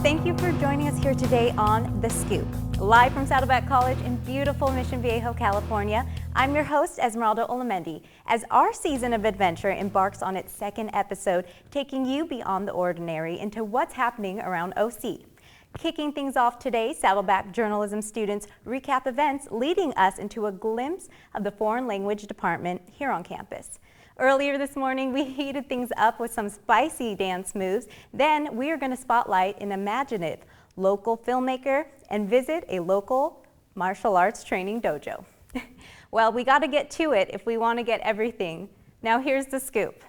Thank you for joining us here today on The Scoop. Live from Saddleback College in beautiful Mission Viejo, California, I'm your host, Esmeralda Olamendi, as our season of adventure embarks on its second episode, taking you beyond the ordinary into what's happening around OC. Kicking things off today, Saddleback journalism students recap events, leading us into a glimpse of the foreign language department here on campus. Earlier this morning, we heated things up with some spicy dance moves. Then we are going to spotlight an imaginative local filmmaker and visit a local martial arts training dojo. Well, we got to get to it if we want to get everything. Now here's the scoop.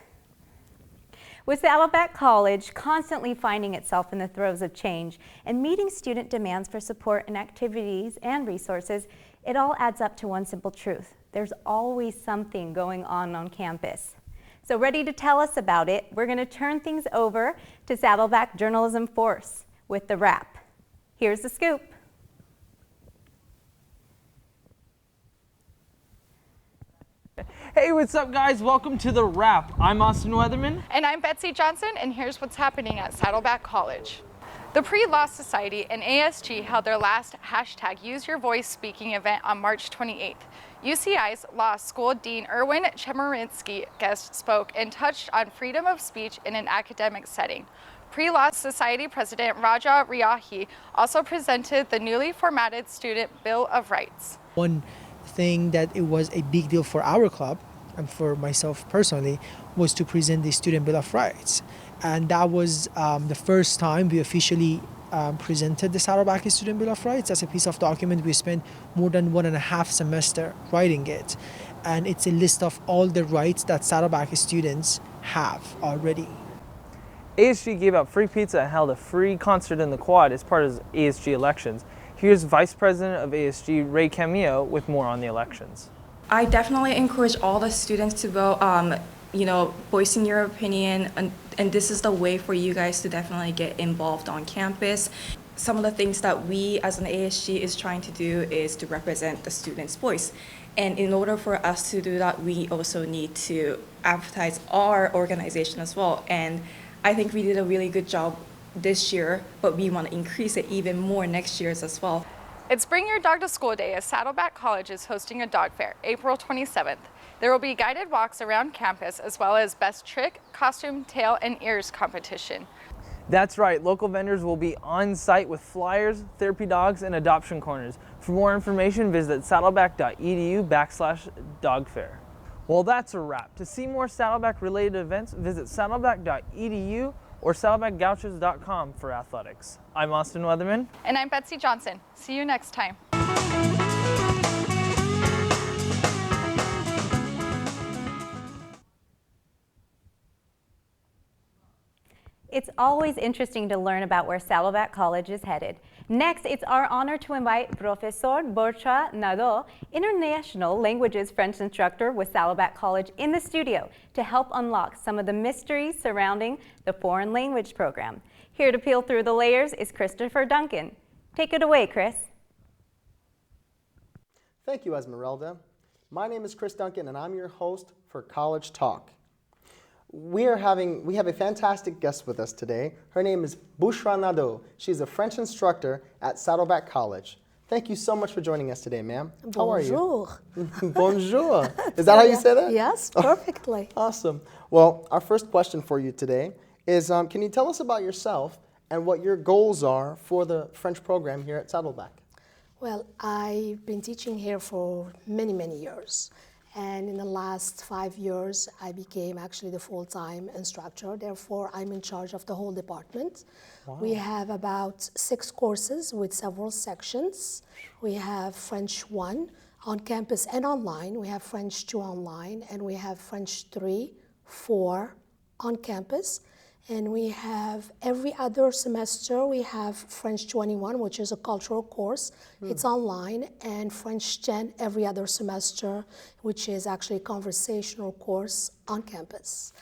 With Saddleback College constantly finding itself in the throes of change and meeting student demands for support and activities and resources, it all adds up to one simple truth. There's always something going on campus. So ready to tell us about it, we're going to turn things over to Saddleback Journalism Force with the wrap. Here's the scoop. Hey, what's up guys? Welcome to The Wrap. I'm Austin Weatherman. And I'm Betsy Johnson, and here's what's happening at Saddleback College. The Pre-Law Society and ASG held their last #UseYourVoice speaking event on March 28th. UCI's Law School Dean Erwin Chemerinsky guest spoke and touched on freedom of speech in an academic setting. Pre-Law Society President Raja Riahi also presented the newly formatted Student Bill of Rights. One thing that it was a big deal for our club and for myself personally was to present the Student Bill of Rights. And that was the first time we officially presented the Saddleback Student Bill of Rights as a piece of document. We spent more than 1.5 semester writing it. And it's a list of all the rights that Saddleback students have already. ASG gave out free pizza and held a free concert in the quad as part of ASG elections. Here's Vice President of ASG, Ray Camillo, with more on the elections. I definitely encourage all the students to vote, voicing your opinion, and this is the way for you guys to definitely get involved on campus. Some of the things that we as an ASG is trying to do is to represent the students' voice. And in order for us to do that, we also need to advertise our organization as well. And I think we did a really good job this year, but we want to increase it even more next year as well. It's Bring Your Dog to School Day as Saddleback College is hosting a dog fair, April 27th. There will be guided walks around campus as well as best trick, costume, tail, and ears competition. That's right, local vendors will be on site with flyers, therapy dogs, and adoption corners. For more information, visit saddleback.edu/dogfair. Well, that's a wrap. To see more Saddleback related events, visit saddleback.edu or saddlebackgauchos.com for athletics. I'm Austin Weatherman. And I'm Betsy Johnson. See you next time. It's always interesting to learn about where Saddleback College is headed. Next, it's our honor to invite Professor Borja Nadeau, International Languages French instructor with Saddleback College, in the studio to help unlock some of the mysteries surrounding the foreign language program. Here to peel through the layers is Christopher Duncan. Take it away, Chris. Thank you, Esmeralda. My name is Chris Duncan, and I'm your host for College Talk. We have a fantastic guest with us today. Her name is Bushra Nadeau. She's a French instructor at Saddleback College. Thank you so much for joining us today, ma'am. How are you? Bonjour. Bonjour. Is that how you say that? Yes, perfectly. Awesome. Well, our first question for you today is, can you tell us about yourself and what your goals are for the French program here at Saddleback? Well, I've been teaching here for many, many years. And in the last 5 years, I became actually the full-time instructor. Therefore, I'm in charge of the whole department. Wow. We have about 6 courses with several sections. We have French 1 on campus and online. We have French 2 online, and we have French 3, 4 on campus. And we have every other semester, we have French 21, which is a cultural course. It's online, and French 10 every other semester, which is actually a conversational course on campus.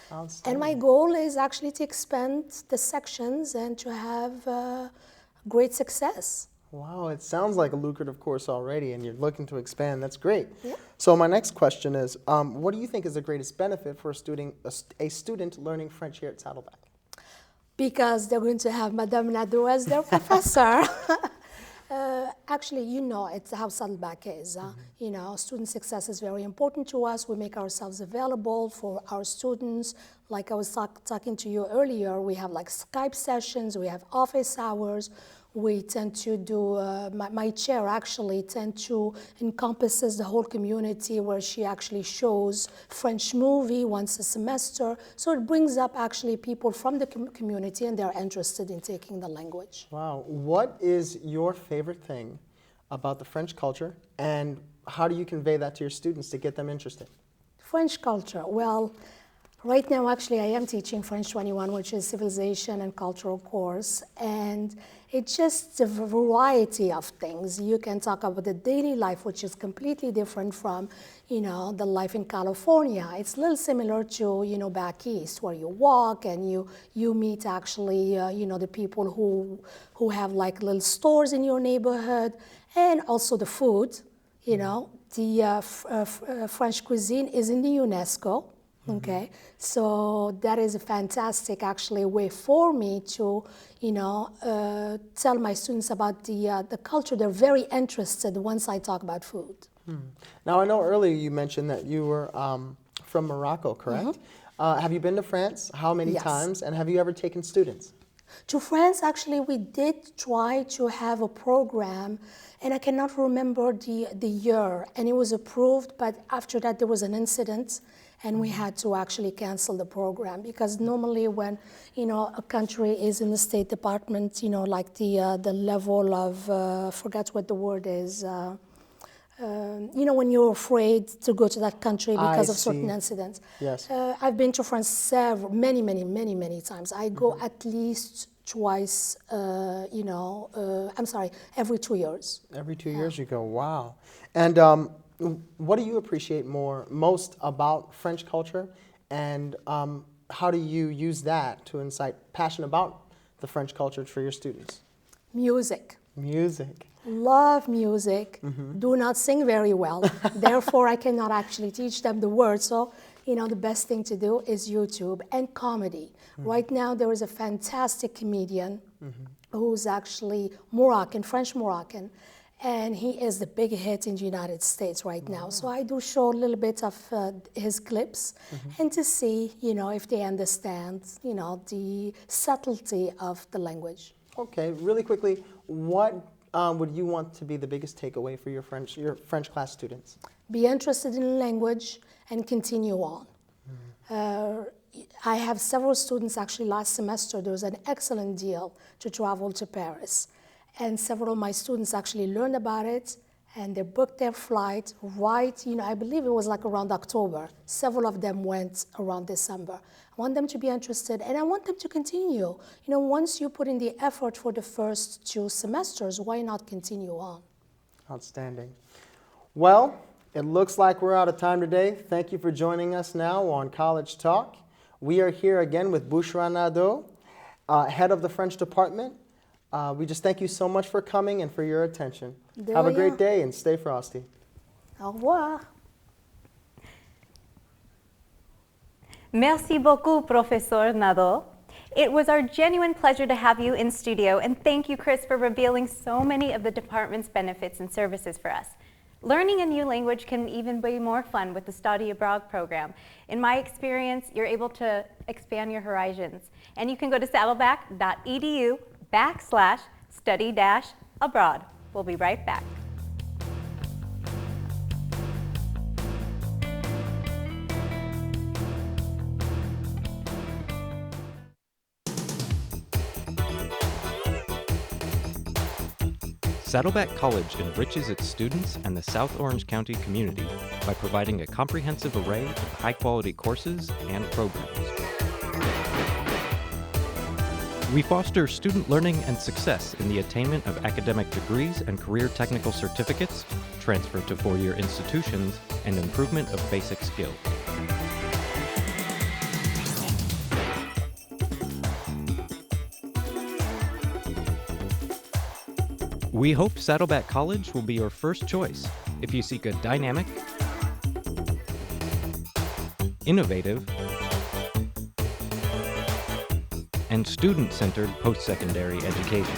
And my goal is actually to expand the sections and to have great success. Wow, it sounds like a lucrative course already, and you're looking to expand. That's great. Yeah. So my next question is, what do you think is the greatest benefit for a student learning French here at Saddleback? because they're going to have Madame Nadeau as their professor. Actually, you know, it's how Saddleback is. You know, student success is very important to us. We make ourselves available for our students. Like I was talking to you earlier, we have like Skype sessions, we have office hours. We tend to do, my chair actually tend to encompasses the whole community, where she actually shows French movie once a semester. So it brings up actually people from the community, and they're interested in taking the language. Wow. What is your favorite thing about the French culture, and how do you convey that to your students to get them interested? French culture, well, right now actually I am teaching French 21, which is civilization and cultural course, and it's just a variety of things. You can talk about the daily life, which is completely different from, you know, the life in California. It's a little similar to, you know, back east, where you walk and you meet actually, you know, the people who have like little stores in your neighborhood, and also the food. You know, the French cuisine is in the UNESCO. Okay, so that is a fantastic actually way for me to, you know, tell my students about the culture. They're very interested once I talk about food. Now, I know earlier you mentioned that you were from Morocco, correct? Have you been to France? How many Yes. times? And have you ever taken students? To France, actually, we did try to have a program, and I cannot remember the year, and it was approved, but after that there was an incident, and we had to actually cancel the program, because normally when, you know, a country is in the State Department, you know, like the level of, forget what the word is, you know, when you're afraid to go to that country because of certain incidents. Yes. I've been to France many times. I go at least twice, you know, I'm sorry, every 2 years. Every 2 years you go, wow. And what do you appreciate most about French culture, and how do you use that to incite passion about the French culture for your students? Music. Music. Love music, do not sing very well. Therefore, I cannot actually teach them the words. So, you know, the best thing to do is YouTube and comedy. Right now, there is a fantastic comedian who's actually Moroccan, French Moroccan, and he is the big hit in the United States right now. So I do show a little bit of his clips, and to see, you know, if they understand, you know, the subtlety of the language. Okay, really quickly, what would you want to be the biggest takeaway for your French class students? Be interested in the language and continue on. I have several students, actually last semester there was an excellent deal to travel to Paris, and several of my students actually learned about it, and they booked their flight right, you know, I believe it was like around October. Several of them went around December. I want them to be interested, and I want them to continue. You know, once you put in the effort for the first 2 semesters, why not continue on? Outstanding. Well, it looks like we're out of time today. Thank you for joining us now on College Talk. We are here again with Bushra Nadeau, head of the French department. We just thank you so much for coming and for your attention. Have a great day and stay frosty. Au revoir. Merci beaucoup, Professor Nadeau. It was our genuine pleasure to have you in studio, and thank you, Chris, for revealing so many of the department's benefits and services for us. Learning a new language can even be more fun with the Study Abroad program. In my experience, you're able to expand your horizons, and you can go to saddleback.edu/study-abroad. We'll be right back. Saddleback College enriches its students and the South Orange County community by providing a comprehensive array of high-quality courses and programs. We foster student learning and success in the attainment of academic degrees and career technical certificates, transfer to four-year institutions, and improvement of basic skills. We hope Saddleback College will be your first choice if you seek a dynamic, innovative, and student-centered post-secondary education.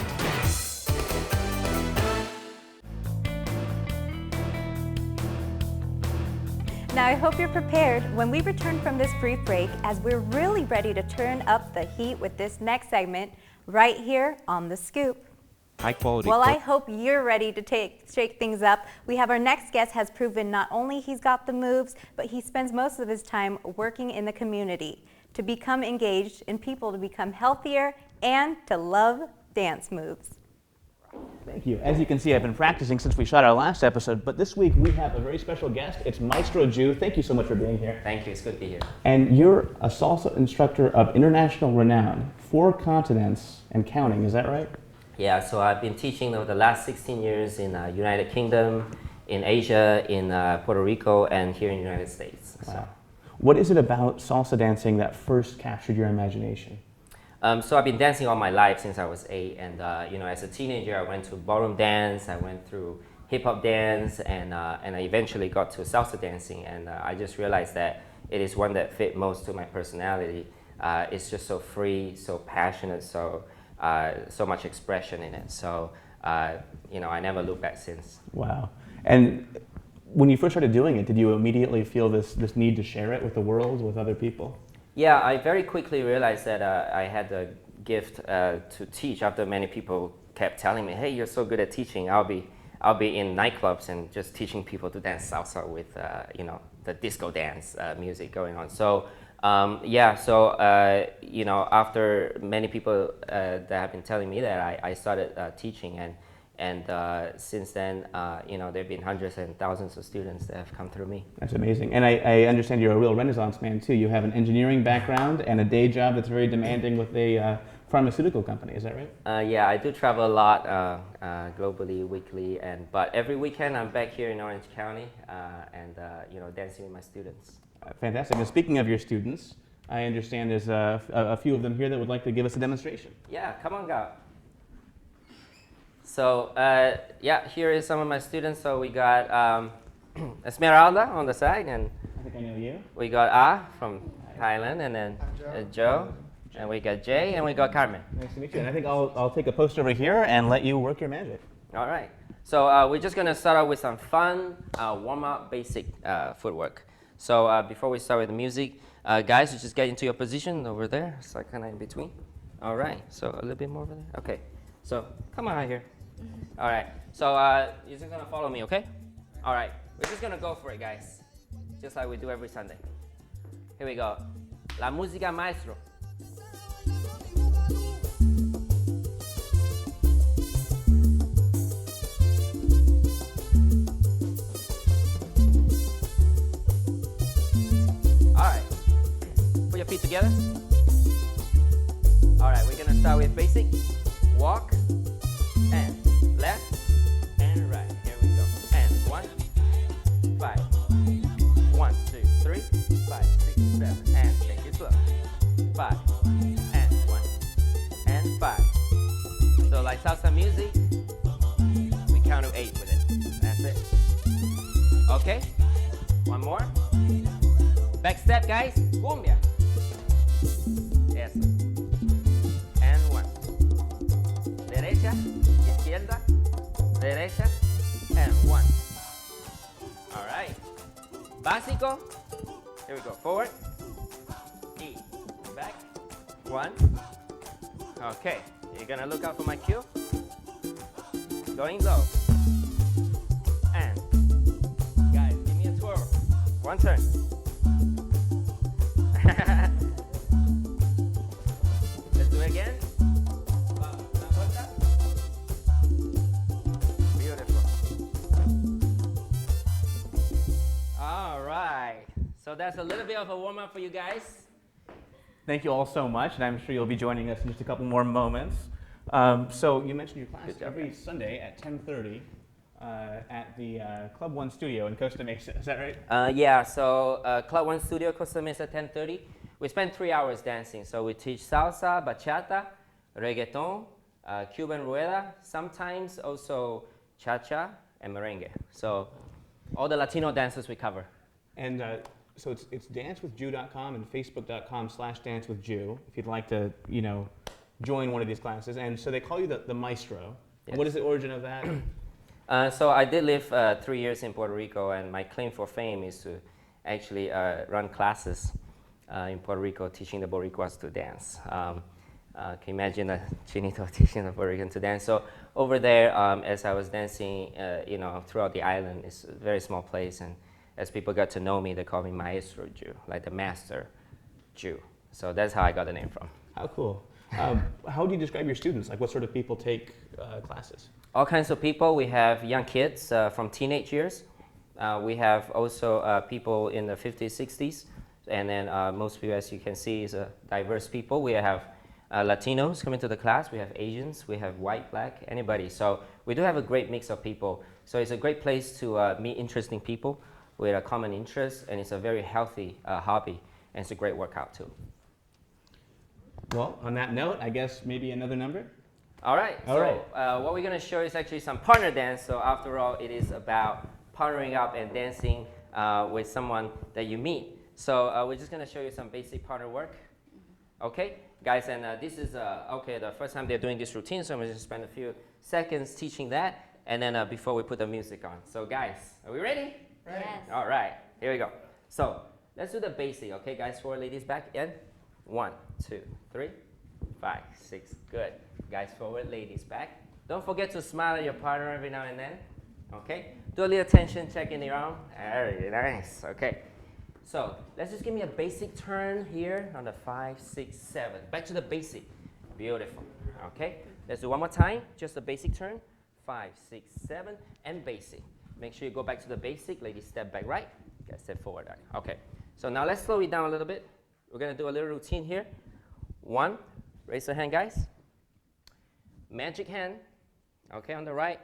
Now I hope you're prepared when we return from this brief break, as we're really ready to turn up the heat with this next segment right here on The Scoop. High-quality Well, I hope you're ready to shake things up. We have our next guest has proven not only he's got the moves, but he spends most of his time working in the community to become engaged in people, to become healthier, and to love dance moves. Thank you. As you can see, I've been practicing since we shot our last episode, but this week we have a very special guest. It's Maestro Ju. Thank you so much for being here. Thank you. It's good to be here. And you're a salsa instructor of international renown, 4 continents and counting. Is that right? Yeah, so I've been teaching over the last 16 years in United Kingdom, in Asia, in Puerto Rico, and here in the United States. Wow. So. What is it about salsa dancing that first captured your imagination? So I've been dancing all my life since I was 8, and as a teenager I went to ballroom dance, I went through hip hop dance, and I eventually got to salsa dancing, and I just realized that it is one that fit most to my personality. It's just so free, so passionate, so much expression in it. So I never looked back since. Wow. And when you first started doing it, did you immediately feel this need to share it with the world, with other people? Yeah, I very quickly realized that I had the gift to teach after many people kept telling me, hey, you're so good at teaching. I'll be in nightclubs and just teaching people to dance salsa with, the disco dance music going on. So, after many people that have been telling me that, I started teaching, and since then, there have been hundreds and thousands of students that have come through me. That's amazing. And I understand you're a real Renaissance man too. You have an engineering background and a day job that's very demanding with a pharmaceutical company. Is that right? Yeah, I do travel a lot globally, weekly, but every weekend I'm back here in Orange County dancing with my students. Fantastic. And speaking of your students, I understand there's a few of them here that would like to give us a demonstration. Yeah, come on, go. So here is some of my students. So we got Esmeralda on the side, and I think I know you. we got from Thailand, and then Joe, and we got Jay, and we got Carmen. Nice to meet you. And I think I'll take a post over here and let you work your magic. All right. So we're just gonna start out with some fun warm-up, basic footwork. So before we start with the music, guys, you just get into your position over there. So kind of in between. All right. So a little bit more over there. Okay. So come on out here. All right, so you're just gonna follow me, okay? All right, we're just gonna go for it, guys. Just like we do every Sunday. Here we go. La música, maestro. All right, put your feet together. All right, we're gonna start with basic. Walk, and left, and right. Here we go. And 1, 5. 1, 2, 3, 5, 6, 7. And take it slow. 5, and 1, and 5. So like salsa music, we count to 8 with it. That's it. Okay? One more. Back step, guys. Cumbia. Yes. And 1. Derecha, izquierda, derecha, and 1. All right. Básico. Here we go. Forward. E. Back. 1. Okay. You're gonna look out for my cue. Going low. And guys, give me a twirl. 1 turn. Let's do it again. All right, so that's a little bit of a warm-up for you guys. Thank you all so much, and I'm sure you'll be joining us in just a couple more moments. So you mentioned your class every Sunday at 10:30 at the Club 1 studio in Costa Mesa. Is that right? Yeah, so Club 1 Studio, Costa Mesa, 10:30. We spend 3 hours dancing. So we teach salsa, bachata, reggaeton, Cuban rueda, sometimes also cha-cha and merengue. So all the Latino dances we cover. And So it's dancewithjew.com and facebook.com/dancewithjew if you'd like to, join one of these classes. And so they call you the maestro. Yes. What is the origin of that? So I did live 3 years in Puerto Rico, and my claim for fame is to actually run classes in Puerto Rico, teaching the Boricuas to dance. Can you imagine a chinito teaching the Puerto Rican to dance? So over there, as I was dancing, throughout the island, it's a very small place, and as people got to know me, they call me Maestro Jew, like the master Jew. So that's how I got the name from. How cool. How do you describe your students? Like, what sort of people take classes? All kinds of people. We have young kids from teenage years. We have also people in the 50s, 60s. And then most people, as you can see, is diverse people. We have Latinos coming to the class. We have Asians. We have white, black, anybody. So we do have a great mix of people. So it's a great place to meet interesting people with a common interest. And it's a very healthy hobby. And it's a great workout, too. Well, on that note, I guess maybe another number? All right. What we're going to show is actually some partner dance. So after all, it is about partnering up and dancing with someone that you meet. So we're just going to show you some basic partner work. Okay, guys, and this is the first time they're doing this routine, so I'm going to spend a few seconds teaching that, and then before we put the music on. So guys, are we ready? Yes. All right, here we go. So let's do the basic, okay, guys? Forward, ladies, back, and 1, 2, 3, 5, 6, good. Guys, forward, ladies, back. Don't forget to smile at your partner every now and then, okay? Do a little tension check in your arm. Very nice, okay. So let's just give me a basic turn here on the 5, 6, 7. Back to the basic. Beautiful. Okay. Let's do one more time. Just a basic turn. 5, 6, 7, and basic. Make sure you go back to the basic. Ladies, step back right. Guys, step forward. Right. Okay. So now let's slow it down a little bit. We're going to do a little routine here. 1, raise the hand, guys. Magic hand. Okay, on the right.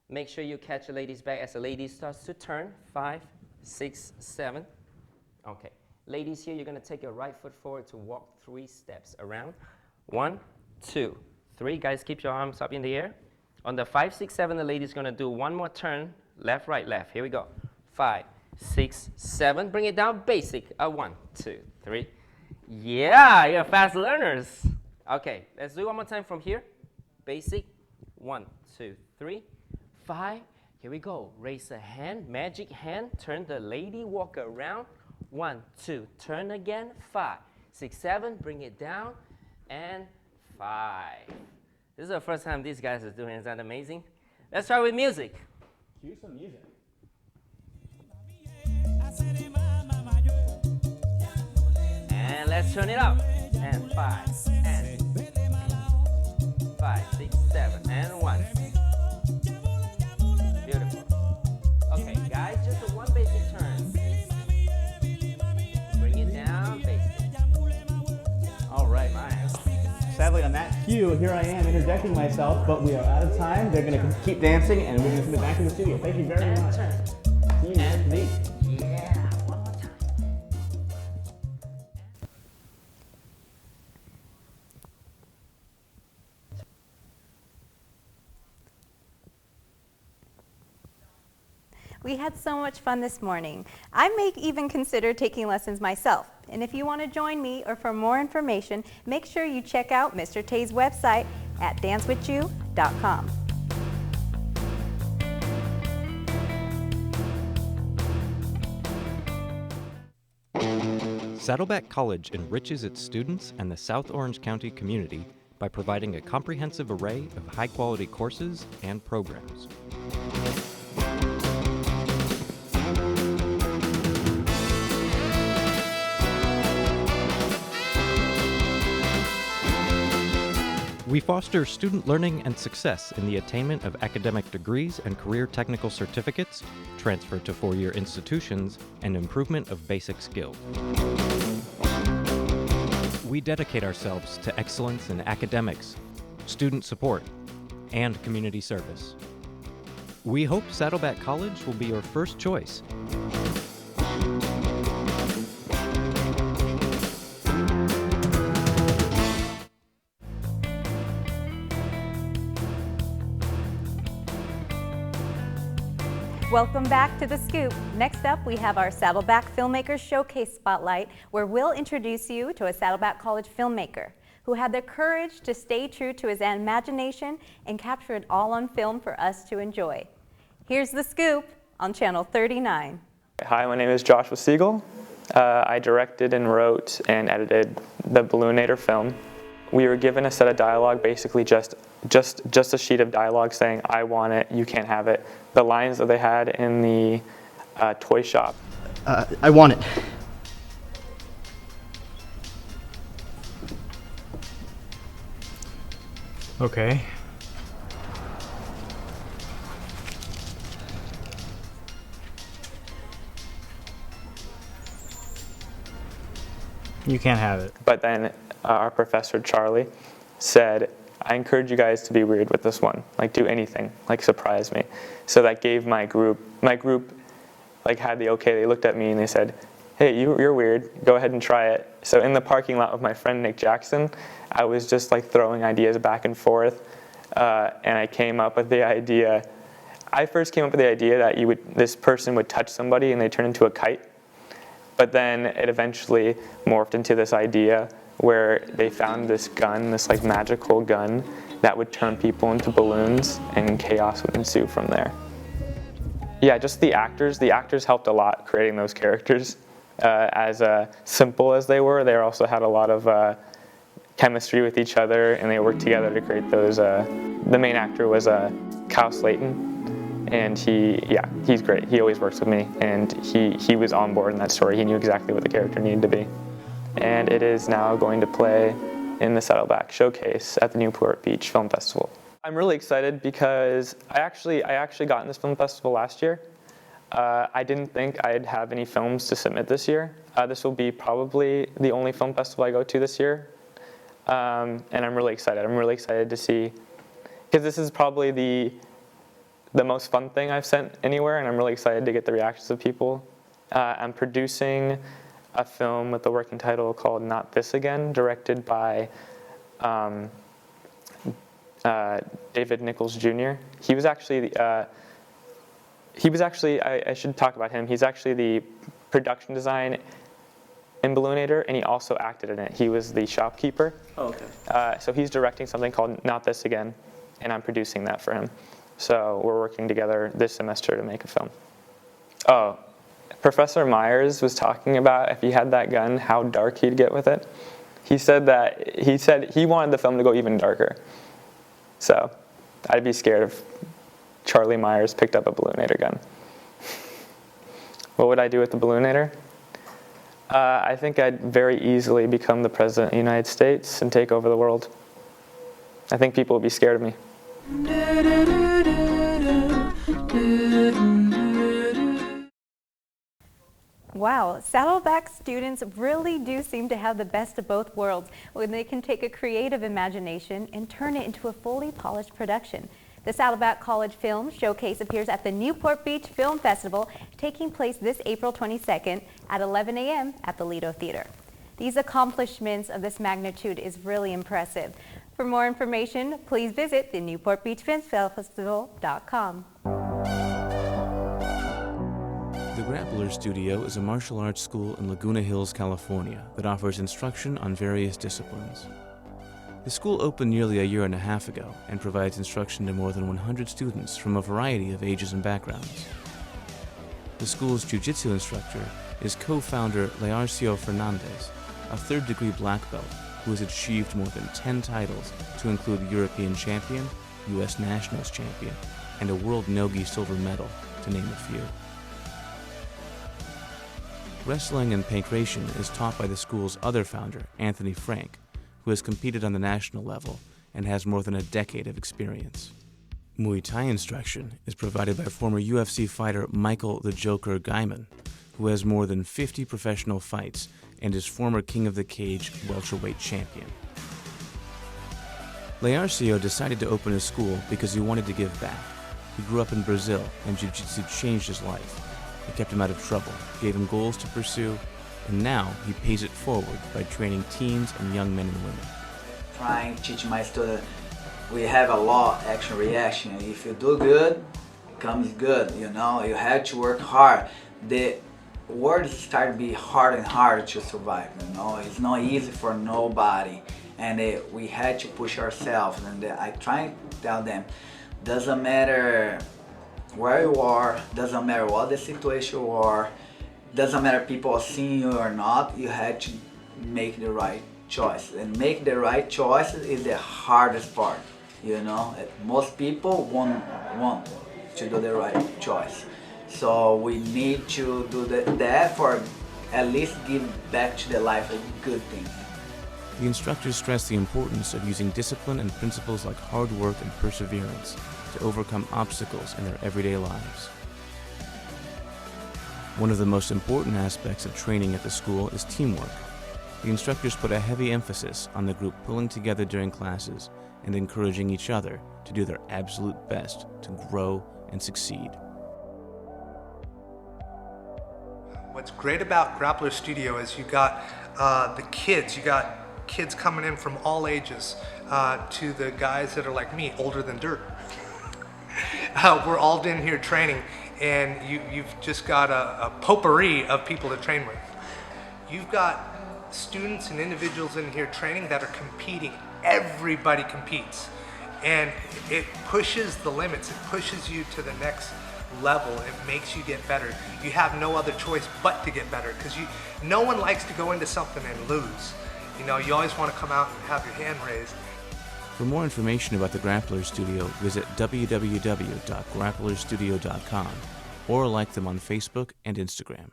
Make sure you catch the lady's back as the lady starts to turn. 5, 6, 7. Okay, ladies here, you're going to take your right foot forward to walk 3 steps around. 1, 2, 3. Guys, keep your arms up in the air. On the 5, 6, 7, the lady's going to do one more turn. Left, right, left. Here we go. 5, 6, 7. Bring it down. Basic. 1, 2, 3. Yeah, you're fast learners. Okay, let's do one more time from here. Basic. 1, 2, 3, 5. Here we go. Raise a hand. Magic hand. Turn the lady. Walk around. 1, 2, turn again, 5, 6, 7, bring it down, and 5. This is the first time these guys are doing it. Is that amazing? Let's start with music. Cue some music. And let's turn it up. And 5, and 5, 6, 7, and 1. Beautiful. Okay, guys, just a one basic turn. All right, man. Sadly, on that cue, here I am interjecting myself, but we are out of time. They're going to keep dancing, and we're going to send it back in the studio. Thank you very much. See you next week. Yeah, one more time. We had so much fun this morning. I may even consider taking lessons myself. And if you want to join me or for more information, make sure you check out Mr. Tay's website at dancewithjew.com. Saddleback College enriches its students and the South Orange County community by providing a comprehensive array of high-quality courses and programs. We foster student learning and success in the attainment of academic degrees and career technical certificates, transfer to four-year institutions, and improvement of basic skills. We dedicate ourselves to excellence in academics, student support, and community service. We hope Saddleback College will be your first choice. Welcome back to The Scoop. Next up, we have our Saddleback Filmmakers Showcase Spotlight, where we'll introduce you to a Saddleback College filmmaker who had the courage to stay true to his imagination and capture it all on film for us to enjoy. Here's The Scoop on Channel 39. Hi, my name is Joshua Siegel. I directed and wrote and edited the Balloonator film. We were given a set of dialogue, basically just a sheet of dialogue saying, I want it, you can't have it. The lines that they had in the toy shop. I want it. Okay. You can't have it. But then our professor, Charlie, said, I encourage you guys to be weird with this one. Like, do anything. Like, surprise me. So that gave my group like, had the okay. They looked at me and they said, hey, you're weird. Go ahead and try it. So in the parking lot with my friend Nick Jackson, I was just like throwing ideas back and forth. And I came up with the idea. I first came up with the idea that this person would touch somebody and they turn into a kite. But then it eventually morphed into this idea where they found this gun, this like magical gun that would turn people into balloons, and chaos would ensue from there. Yeah, just the actors. The actors helped a lot creating those characters. As simple as they also had a lot of chemistry with each other, and they worked together to create those. The main actor was Kyle Slayton, and he's great. He always works with me, and he was on board in that story. He knew exactly what the character needed to be. And it is now going to play in the Saddleback Showcase at the Newport Beach Film Festival. I'm really excited because I actually got in this film festival last year. I didn't think I'd have any films to submit this year. This will be probably the only film festival I go to this year. And I'm really excited. I'm really excited to see, because this is probably the most fun thing I've sent anywhere, and I'm really excited to get the reactions of people. I'm producing a film with the working title called Not This Again, directed by David Nichols Jr. He was actually, I should talk about him. He's actually the production design in Balloonator, and he also acted in it. He was the shopkeeper. Oh, okay. So he's directing something called Not This Again, and I'm producing that for him. So we're working together this semester to make a film. Oh, Professor Myers was talking about if he had that gun, how dark he'd get with it. He said he wanted the film to go even darker. So I'd be scared if Charlie Myers picked up a Balloonator gun. What would I do with the Balloonator? I think I'd very easily become the President of the United States and take over the world. I think people would be scared of me. Wow, Saddleback students really do seem to have the best of both worlds when they can take a creative imagination and turn it into a fully polished production. The Saddleback College Film Showcase appears at the Newport Beach Film Festival, taking place this April 22nd at 11 a.m. at the Lido Theater. These accomplishments of this magnitude is really impressive. For more information, please visit the NewportBeachFilmFestival.com. The Grappler Studio is a martial arts school in Laguna Hills, California that offers instruction on various disciplines. The school opened nearly a year and a half ago and provides instruction to more than 100 students from a variety of ages and backgrounds. The school's jiu-jitsu instructor is co-founder Learcio Fernandez, a third-degree black belt who has achieved more than 10 titles to include European Champion, U.S. Nationals Champion, and a World Nogi Silver Medal, to name a few. Wrestling and pankration is taught by the school's other founder, Anthony Frank, who has competed on the national level and has more than a decade of experience. Muay Thai instruction is provided by former UFC fighter Michael the Joker Gaiman, who has more than 50 professional fights and is former King of the Cage welterweight champion. Learcio decided to open a school because he wanted to give back. He grew up in Brazil, and jiu-jitsu changed his life. It kept him out of trouble, gave him goals to pursue, and now he pays it forward by training teens and young men and women. Trying to teach my students, we have a law action reaction. If you do good, comes good, you know. You had to work hard. The world started to be hard and hard to survive, you know. It's not easy for nobody, and we had to push ourselves. And I try to tell them, doesn't matter where you are, doesn't matter what the situation you are, doesn't matter people are seeing you or not, you had to make the right choice. And make the right choice is the hardest part, you know. Most people won't want to do the right choice. So we need to do that for at least give back to the life a good thing. The instructors stress the importance of using discipline and principles like hard work and perseverance to overcome obstacles in their everyday lives. One of the most important aspects of training at the school is teamwork. The instructors put a heavy emphasis on the group pulling together during classes and encouraging each other to do their absolute best to grow and succeed. What's great about Grappler Studio is you got the kids, you got kids coming in from all ages to the guys that are like me, older than dirt. We're all in here training, and you've just got a potpourri of people to train with. You've got students and individuals in here training that are competing. Everybody competes, and it pushes the limits. It pushes you to the next level. It makes you get better. You have no other choice but to get better, because no one likes to go into something and lose. You know, you always want to come out and have your hand raised. For more information about the Grappler Studio, visit www.grapplerstudio.com or like them on Facebook and Instagram.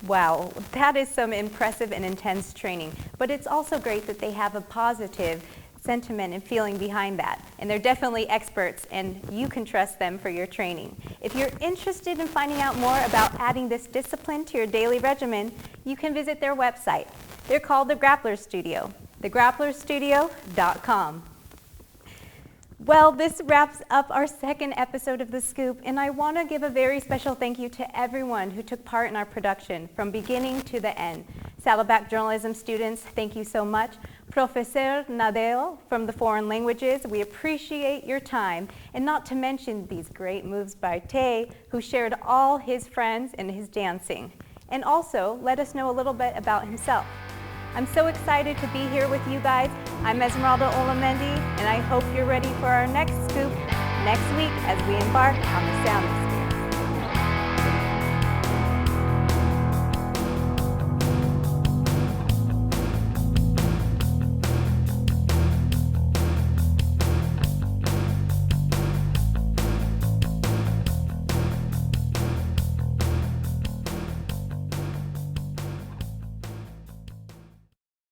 Wow, that is some impressive and intense training, but it's also great that they have a positive sentiment and feeling behind that. And they're definitely experts, and you can trust them for your training. If you're interested in finding out more about adding this discipline to your daily regimen, you can visit their website. They're called the Grappler Studio, thegrapplerstudio.com. Well, this wraps up our second episode of The Scoop, and I want to give a very special thank you to everyone who took part in our production from beginning to the end. Saddleback journalism students, thank you so much. Professor Nadeo from the foreign languages, we appreciate your time, and not to mention these great moves by Tay, who shared all his friends and his dancing, and also let us know a little bit about himself. I'm so excited to be here with you guys. I'm Esmeralda Olamendi, and I hope you're ready for our next scoop next week as we embark on the Sound of Scoop.